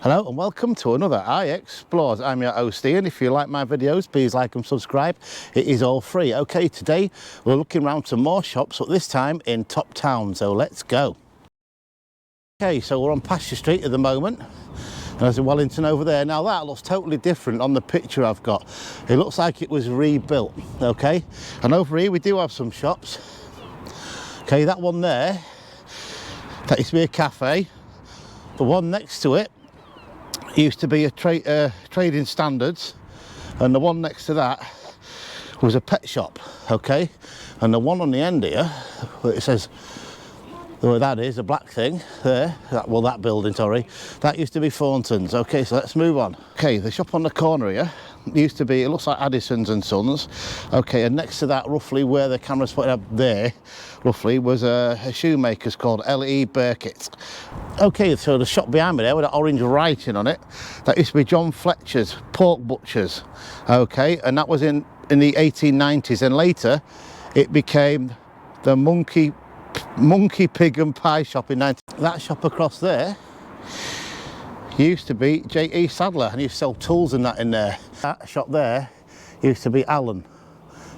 Hello and welcome to another iExplores. I'm your host Ian. If you like my videos, please like and subscribe. It is all free. Okay, today we're looking around some more shops, but this time in Top Town, so let's go. Okay, so we're on Pasture Street at the moment. And there's a Wellington over there. Now that looks totally different on the picture I've got. It looks like it was rebuilt, okay? And over here we do have some shops. Okay, that one there, that used to be a cafe. The one next to it used to be a trading standards, and the one next to that was a pet shop, okay? And the one on the end here, it says, where that is, a black thing there, that building, sorry, that used to be Thornton's. Okay, so let's move on. Okay, the shop on the corner here used to be, it looks like Addison's and Sons. Okay, and next to that, roughly where the camera's pointed up there, roughly, was a shoemaker's called L.E. Burkitt. Okay, so the shop behind me there with that orange writing on it, that used to be John Fletcher's Pork Butchers. Okay, and that was in the 1890s, and later it became the Monkey Pig and Pie shop in 19... That shop across there used to be J.E. Sadler, and he used to sell tools and that in there. That shop there used to be Allen.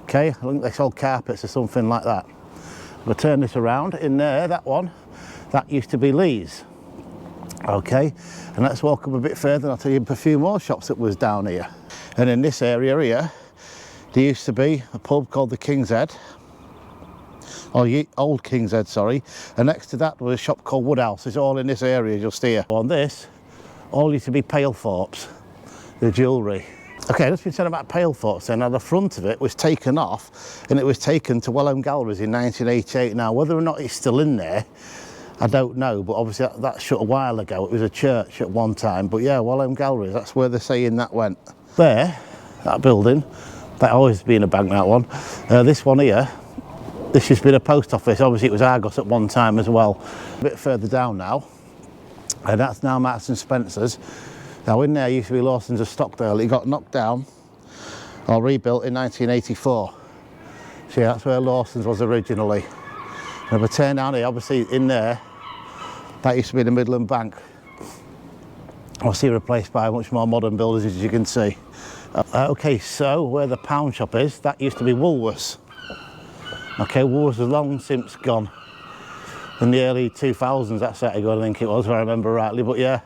Okay, I think they sold carpets or something like that. We'll turn this around. In there, that one, that used to be Lee's. Okay, and let's walk up a bit further and I'll tell you a few more shops that was down here. And in this area here, there used to be a pub called the King's Head. Or Old King's Head, sorry. And next to that was a shop called Woodhouse. It's all in this area just here. On this, all used to be Palethorpe's, the jewellery. Okay, let's be saying about Palethorpe's then. Now the front of it was taken off and it was taken to Wellham Galleries in 1988. Now whether or not it's still in there, I don't know, but obviously that shut a while ago. It was a church at one time, but yeah, Wellham Galleries, that's where they're saying that went. There, that building, that always been a bank, that one. This one here, this has been a post office. Obviously it was Argos at one time as well. A bit further down now, and that's now Marks and Spencer's. Now in there used to be Lawson's of Stockdale. It got knocked down or rebuilt in 1984. So yeah, that's where Lawson's was originally. And if I turn down here, obviously in there, that used to be the Midland Bank. Obviously replaced by much more modern buildings, as you can see. Okay, so where the pound shop is, that used to be Woolworths. Okay, Woolworths was long since gone. In the early 2000s, that started going, I think it was, if I remember rightly, but yeah,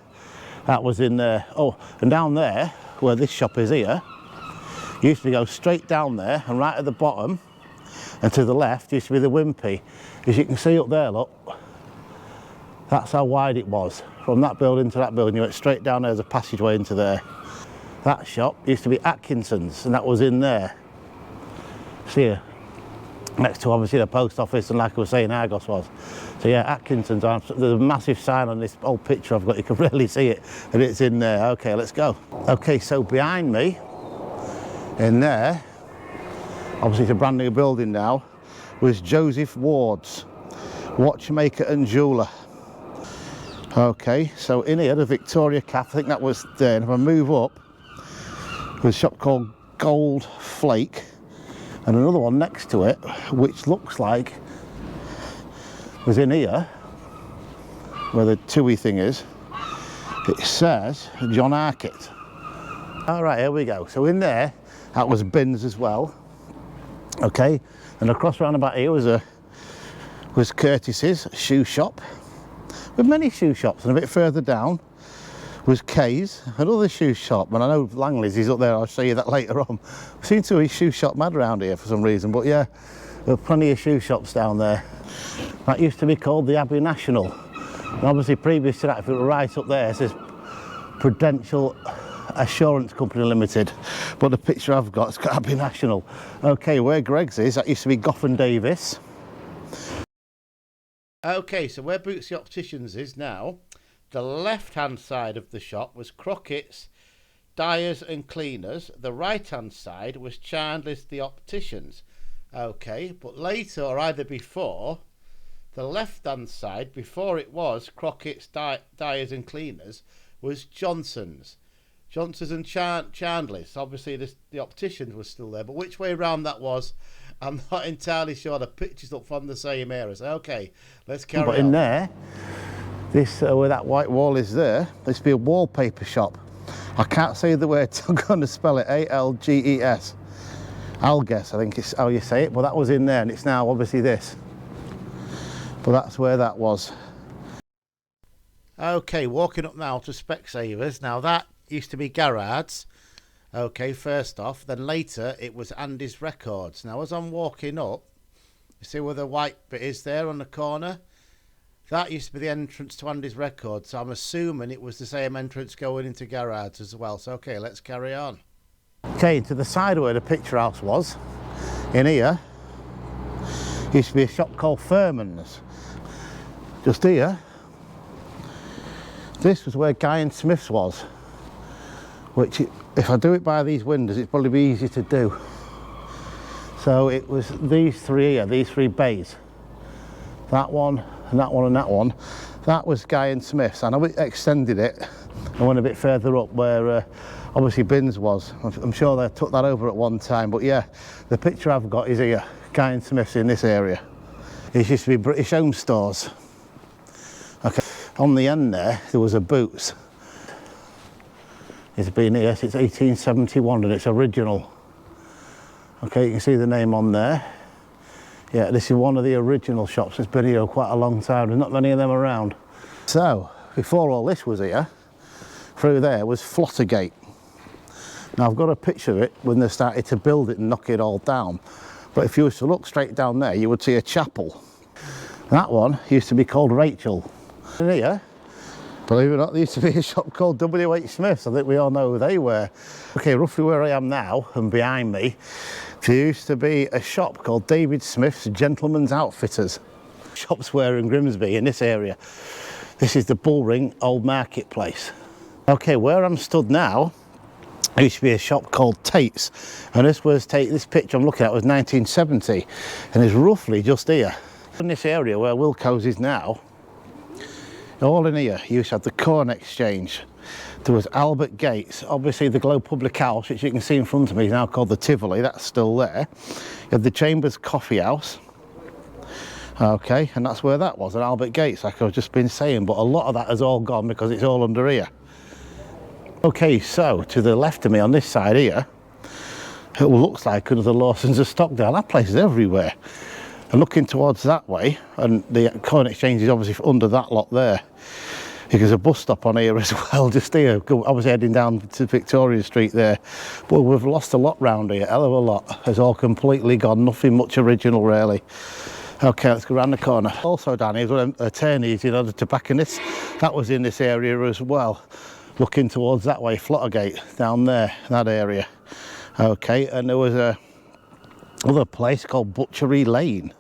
that was in there. Oh, and down there, where this shop is here, you used to go straight down there, and right at the bottom, and to the left, used to be the Wimpy. As you can see up there, look, that's how wide it was. From that building to that building, you went straight down there, there's a passageway into there. That shop used to be Atkinson's, and that was in there. See here, next to obviously the post office, and like I was saying, Argos was. So yeah, Atkinson's, there's a massive sign on this old picture I've got, you can really see it, and it's in there. Okay, let's go. Okay, so behind me, in there, obviously it's a brand new building now, was Joseph Ward's watchmaker and jeweller. Okay, so in here, the Victoria Cafe, I think that was there. And if I move up, there's a shop called Gold Flake, and another one next to it, which looks like was in here, where the Tui thing is. It says John Arkitt. All right, here we go. So in there, that was Bins as well. Okay, and across round about here was Curtis's shoe shop, with many shoe shops, and a bit further down was Kay's, another shoe shop, and I know Langley's is up there, I'll show you that later on. We seem to be shoe shop mad around here for some reason, but yeah, there were plenty of shoe shops down there. That used to be called the Abbey National, and obviously previous to that, if it were right up there, it says Prudential Assurance Company Limited, but the picture I've got, it's got Abbey National. Okay, where Greg's is, that used to be Gough and Davis. Okay, so where Bootsy Opticians is now, the left-hand side of the shop was Crockett's Dyers and Cleaners. The right-hand side was Chandler's the Opticians. Okay, but later, or either before, the left-hand side, before it was Crockett's Dyers and Cleaners, was Johnson's. Johnson's and Chandler's. Obviously, the Opticians was still there, but which way around that was, I'm not entirely sure. The pictures look from the same era. So, okay, let's carry on. But in there, This, where that white wall is there, this would be a wallpaper shop. I can't say the word, so I'm going to spell it A-L-G-E-S. Alges, I think it's how you say it, but that was in there, and it's now obviously this. But that's where that was. Okay, walking up now to Specsavers. Now that used to be Garrard's. Okay, first off, then later it was Andy's Records. Now as I'm walking up, you see where the white bit is there on the corner? That used to be the entrance to Andy's Records, so I'm assuming it was the same entrance going into Garrard's as well. So okay, let's carry on. Okay, to the side where the picture house was, in here, used to be a shop called Furman's. Just here, this was where Guy and Smith's was, which if I do it by these windows, it'd probably be easy to do. So it was these three here, these three bays. That one, and that one, and that one. That was Guy and Smith's, and I extended it and went a bit further up where obviously Bins was. I'm sure they took that over at one time, but yeah, the picture I've got is here, Guy and Smith's in this area. It used to be British Home Stores. Okay, on the end there was a Boots. It's been here since 1871 and it's original. Okay, you can see the name on there. Yeah, this is one of the original shops that's been here quite a long time. There's not many of them around. So, before all this was here, through there was Flottergate. Now I've got a picture of it when they started to build it and knock it all down. But if you were to look straight down there, you would see a chapel. That one used to be called Rachel. And here, believe it or not, there used to be a shop called W.H. Smith's. I think we all know who they were. Okay, roughly where I am now and behind me, there used to be a shop called David Smith's Gentleman's Outfitters. Shops were in Grimsby, in this area. This is the Bullring Old Marketplace. Okay, where I'm stood now, there used to be a shop called Tate's, and this picture I'm looking at was 1970, and it's roughly just here. In this area where Wilco's is now, all in here, you used to have the Corn Exchange. There was Albert Gates, obviously the Globe Public House, which you can see in front of me is now called the Tivoli, that's still there. You had the Chambers Coffee House. Okay, and that's where that was, at Albert Gates, like I've just been saying, but a lot of that has all gone because it's all under here. Okay, so to the left of me on this side here, it looks like another Lawson's of Stockdale. That place is everywhere. And looking towards that way, and the Corn Exchange is obviously under that lot there. There's a bus stop on here as well, just here, obviously heading down to Victoria Street there. But we've lost a lot round here, hell of a lot. It's all completely gone, nothing much original really. Okay, let's go around the corner. Also down here, one of the attorneys, you know, the tobacconist, that was in this area as well. Looking towards that way, Flottergate, down there, that area. Okay, and there was another place called Butchery Lane.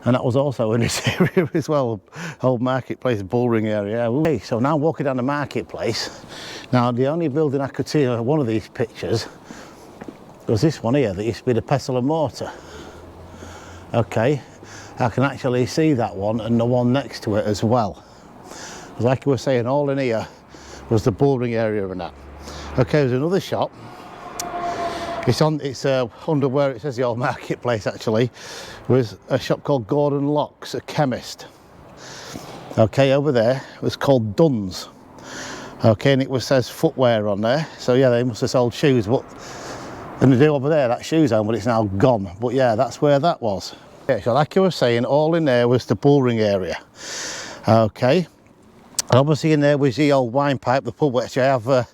And that was also in this area as well, Old Marketplace, Bullring area. Okay, so now walking down the marketplace. Now the only building I could see on one of these pictures was this one here that used to be the Pestle and Mortar. Okay, I can actually see that one and the one next to it as well. Like I was saying, all in here was the Bullring area and that. Okay, there's another shop. It's under where it says the Old Marketplace actually, was a shop called Gordon Locks, a chemist. Okay, over there it was called Dunn's. Okay, and it says footwear on there, so yeah, they must have sold shoes, but and they do over there, that shoes home, but it's now gone. But yeah, that's where that was. Yeah, so like I was saying, all in there was the Bullring area. Okay, obviously in there was the old wine pipe, the pub which I have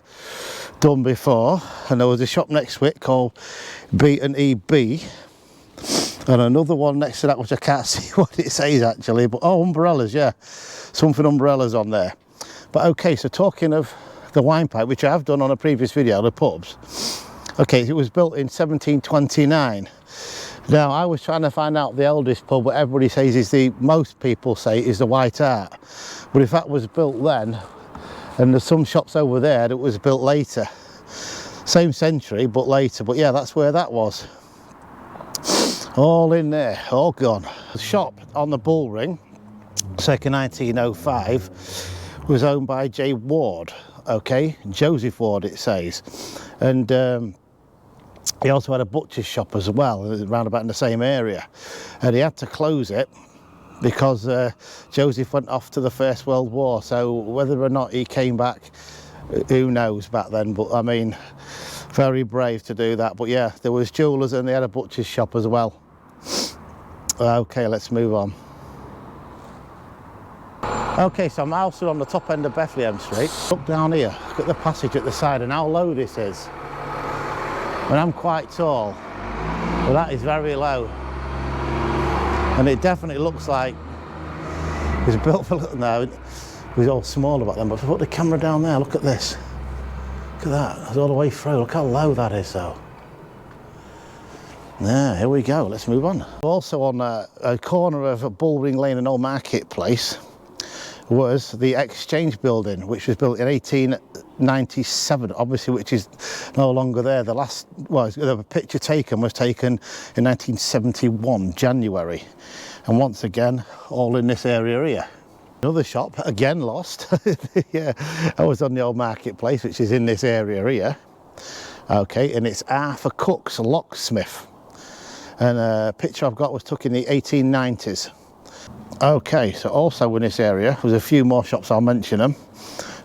done before, and there was a shop next to it called B&EB, and another one next to that which I can't see what it says actually, but oh, umbrellas, yeah, something umbrellas on there. But okay, so talking of the wine pipe, which I have done on a previous video, the pubs, okay, it was built in 1729. Now I was trying to find out the eldest pub, what everybody says is most people say is the White Hart, but if that was built then, and there's some shops over there that was built later. Same century, but later. But yeah, that's where that was. All in there, all gone. The shop on the Bullring, circa 1905, was owned by J. Ward, okay? Joseph Ward, it says. And he also had a butcher's shop as well, around about in the same area. And he had to close it because Joseph went off to the First World War, so whether or not he came back, who knows back then, but I mean, very brave to do that. But yeah, there was jewellers and they had a butcher's shop as well. Okay, let's move on. Okay, so I'm also on the top end of Bethlehem Street. Look down here, look at the passage at the side and how low this is. And I'm quite tall, but that is very low. And it definitely looks like it was built for, no, it was all smaller back then, but if I put the camera down there, look at this. Look at that, it's all the way through, look how low that is though. Yeah, here we go, let's move on. Also on a corner of Bullring Lane and Old Marketplace was the Exchange building, which was built in 1897, obviously, which is no longer there. The last, well, the picture taken was taken in 1971, January. And once again, all in this area here. Another shop, again lost. Yeah, I was on the Old Marketplace, which is in this area here. Okay, and it's Arthur Cook's Locksmith. And a picture I've got was took in the 1890s. Okay, so also in this area, there's a few more shops, I'll mention them.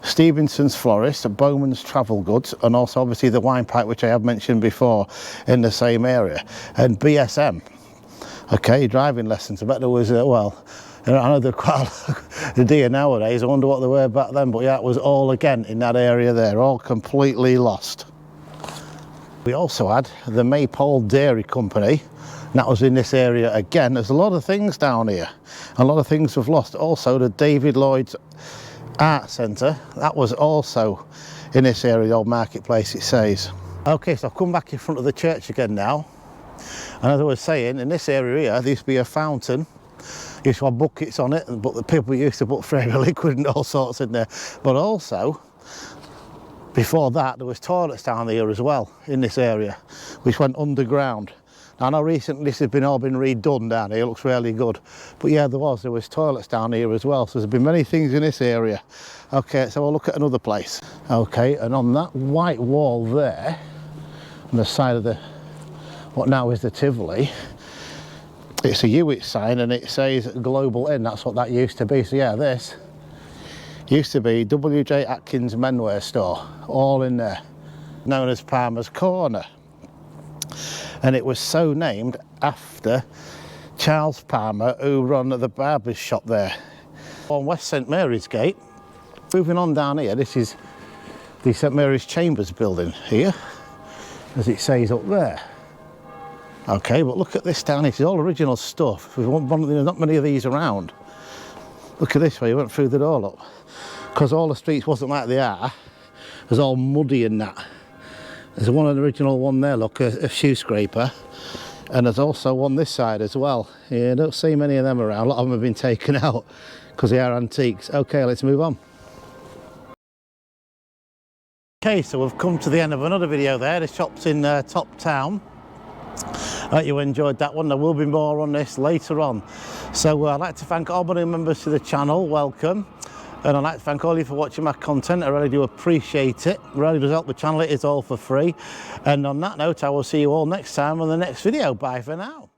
Stevenson's Florist, Bowman's Travel Goods, and also obviously the Wine Pipe, which I have mentioned before, in the same area. And BSM, okay, driving lessons. I bet there was, well, I know they're quite the dear nowadays, I wonder what they were back then, but yeah, it was all again in that area there, all completely lost. We also had the Maypole Dairy Company, and that was in this area again. There's a lot of things down here, a lot of things we've lost. Also the David Lloyd's Art Centre, that was also in this area, the Old Marketplace it says. Okay, so I've come back in front of the church again now, and as I was saying, in this area here, there used to be a fountain. Used to have buckets on it, but the people used to put fairy liquid and all sorts in there. But also, before that, there was toilets down here as well, in this area, which went underground. Now, I know recently this has all been redone down here, it looks really good. But yeah, there was toilets down here as well, so there's been many things in this area. Okay, so we'll look at another place. Okay, and on that white wall there, on the side of the, what now is the Tivoli, it's a Hewitt sign and it says Global Inn, that's what that used to be. So yeah, this used to be W.J. Atkins Menwear Store, all in there, known as Palmer's Corner. And it was so named after Charles Palmer, who run the barber's shop there. On West St Mary's Gate, moving on down here, this is the St Mary's Chambers building here, as it says up there. Okay, but look at this down here, it's all original stuff. There's not many of these around. Look at this way, you went through the door, look. Because all the streets wasn't like they are, it was all muddy and that. There's an original one there, look, a shoe scraper. And there's also one this side as well. Yeah, I don't see many of them around, a lot of them have been taken out because they are antiques. Okay, let's move on. Okay, so we've come to the end of another video there. The shop's in Top Town. I hope you enjoyed that one. There will be more on this later on. So I'd like to thank all my new members to the channel, welcome. And I'd like to thank all of you for watching my content. I really do appreciate it. It really does help the channel. It is all for free. And on that note, I will see you all next time on the next video. Bye for now.